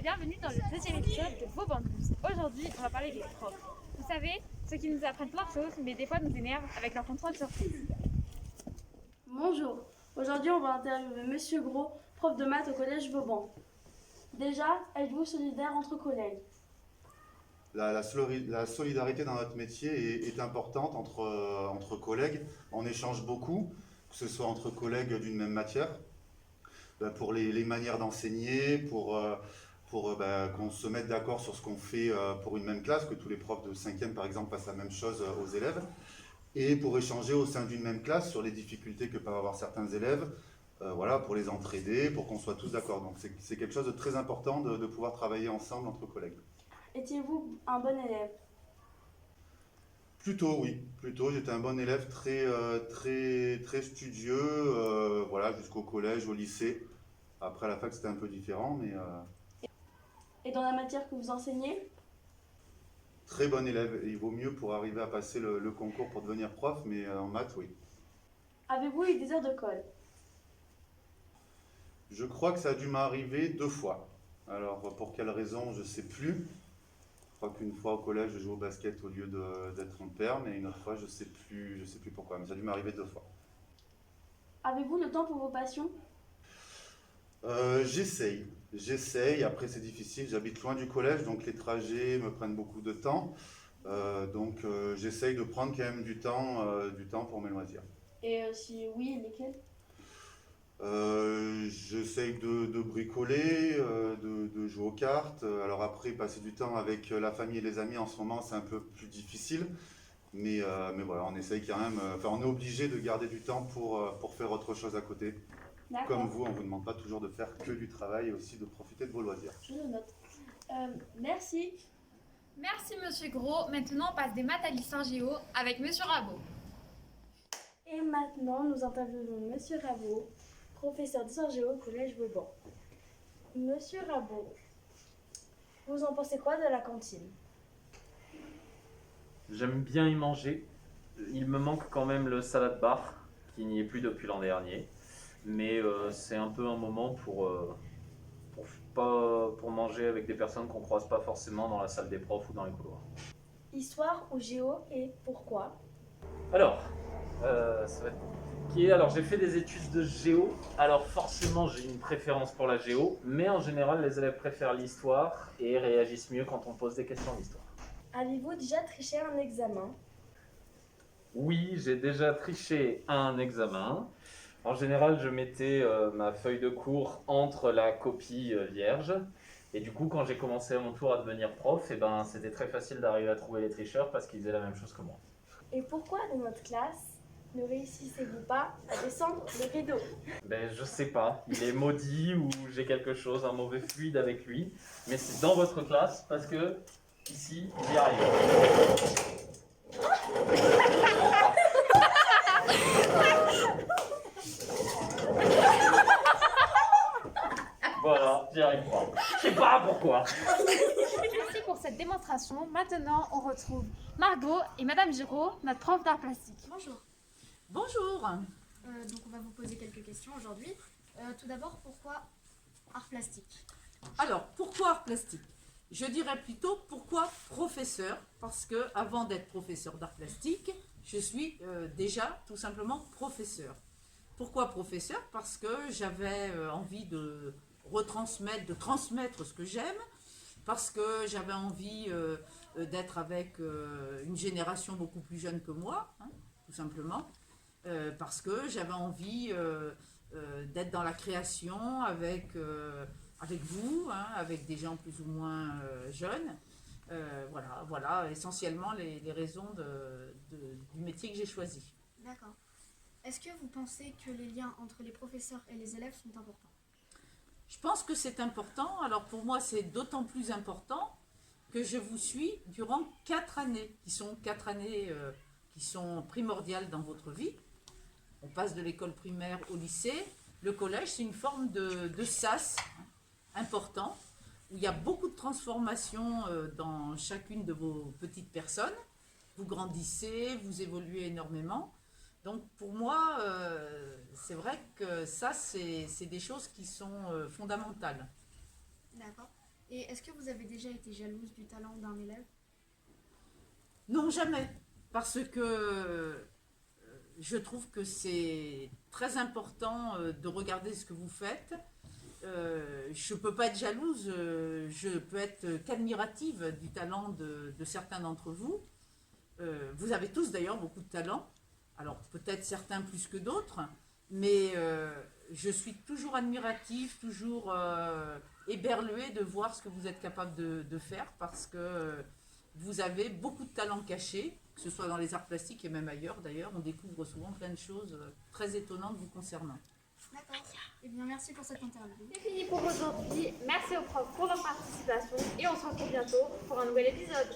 et bienvenue dans le deuxième épisode de Vos Bambous. Aujourd'hui, on va parler des profs. Vous savez, ceux qui nous apprennent plein de choses, mais des fois nous énervent avec leur contrôle surprise. Bonjour, aujourd'hui on va interviewer Monsieur Gros, prof de maths au collège Vauban. Déjà, êtes-vous solidaire entre collègues? La solidarité dans notre métier est importante entre collègues. On échange beaucoup, que ce soit entre collègues d'une même matière, pour les manières d'enseigner, pour qu'on se mette d'accord sur ce qu'on fait pour une même classe, que tous les profs de 5e par exemple fassent la même chose aux élèves, et pour échanger au sein d'une même classe sur les difficultés que peuvent avoir certains élèves, pour les entraider, pour qu'on soit tous d'accord. Donc c'est quelque chose de très important de pouvoir travailler ensemble entre collègues. Étiez-vous un bon élève? Plutôt, oui. Plutôt, j'étais un bon élève très studieux, jusqu'au collège, au lycée. Après, à la fac, c'était un peu différent, mais Et dans la matière que vous enseignez? très bon élève. Et il vaut mieux pour arriver à passer le concours pour devenir prof, mais en maths, oui. Avez-vous eu des heures de colle? Je crois que ça a dû m'arriver 2 fois. Alors, pour quelle raison, je ne sais plus. Je crois qu'une fois au collège, je jouais au basket au lieu d'être en perme, et une autre fois, je sais plus pourquoi, mais ça a dû m'arriver 2 fois. Avez-vous le temps pour vos passions? J'essaye. Après, c'est difficile. J'habite loin du collège, donc les trajets me prennent beaucoup de temps. J'essaye de prendre quand même du temps pour mes loisirs. Et si oui, lesquels? J'essaye de bricoler, de jouer aux cartes. Alors après, passer du temps avec la famille et les amis en ce moment, c'est un peu plus difficile. Mais voilà, on essaye quand même. On est obligé de garder du temps pour faire autre chose à côté. Comme vous, on ne vous demande pas toujours de faire que du travail et aussi de profiter de vos loisirs. Je le note. Merci. Merci Monsieur Gros. Maintenant, on passe des maths à l'histoire géo avec Monsieur Rabot. Et maintenant, nous interviewons Monsieur Rabot, professeur d'histoire géo au collège Vauban. Monsieur Rabot, vous en pensez quoi de la cantine? J'aime bien y manger. Il me manque quand même le salad bar, qui n'y est plus depuis l'an dernier. Mais c'est un peu un moment pour manger avec des personnes qu'on ne croise pas forcément dans la salle des profs ou dans les couloirs. Histoire ou géo et pourquoi? Alors, ça va être compliqué. Alors, j'ai fait des études de géo. Alors, forcément, j'ai une préférence pour la géo. Mais en général, les élèves préfèrent l'histoire et réagissent mieux quand on pose des questions d'histoire. Avez-vous déjà triché à un examen? Oui, j'ai déjà triché à un examen. En général, je mettais ma feuille de cours entre la copie vierge. Et du coup, quand j'ai commencé à mon tour à devenir prof, c'était très facile d'arriver à trouver les tricheurs parce qu'ils faisaient la même chose que moi. Et pourquoi dans notre classe ne réussissez-vous pas à descendre le rideau? Je sais pas, il est maudit ou j'ai quelque chose, un mauvais fluide avec lui. Mais c'est dans votre classe parce que ici, j'y arrive. Voilà, j'y arrive pas. Je sais pas pourquoi. Merci pour cette démonstration. Maintenant, on retrouve Margot et Madame Giraud, notre prof d'art plastique. Bonjour. Bonjour. Donc on va vous poser quelques questions aujourd'hui. Tout d'abord, pourquoi art plastique? Alors, pourquoi art plastique? Je dirais plutôt pourquoi professeur, parce que avant d'être professeur d'art plastique, je suis déjà tout simplement professeur. Pourquoi professeur? Parce que j'avais envie de retransmettre, de transmettre ce que j'aime, parce que j'avais envie d'être avec une génération beaucoup plus jeune que moi, hein, tout simplement, parce que j'avais envie d'être dans la création avec vous, hein, avec des gens plus ou moins jeunes. Voilà essentiellement les raisons du métier que j'ai choisi. D'accord. Est-ce que vous pensez que les liens entre les professeurs et les élèves sont importants? Je pense que c'est important. Alors pour moi, c'est d'autant plus important que je vous suis durant 4 années, qui sont 4 années qui sont primordiales dans votre vie. On passe de l'école primaire au lycée. Le collège, c'est une forme de sas important, où il y a beaucoup de transformations dans chacune de vos petites personnes. Vous grandissez, vous évoluez énormément. Donc pour moi, c'est vrai que ça, c'est des choses qui sont fondamentales. D'accord. Et est-ce que vous avez déjà été jalouse du talent d'un élève? Non, jamais. Parce que je trouve que c'est très important de regarder ce que vous faites. Je ne peux pas être jalouse, je peux être qu'admirative du talent de certains d'entre vous. Vous avez tous d'ailleurs beaucoup de talent, alors peut-être certains plus que d'autres, mais je suis toujours admirative, toujours éberluée de voir ce que vous êtes capable de faire, parce que vous avez beaucoup de talent caché, que ce soit dans les arts plastiques et même ailleurs d'ailleurs. On découvre souvent plein de choses très étonnantes vous concernant. D'accord. Eh bien, merci pour cette interview. C'est fini pour aujourd'hui. Merci aux profs pour leur participation et on se retrouve bientôt pour un nouvel épisode.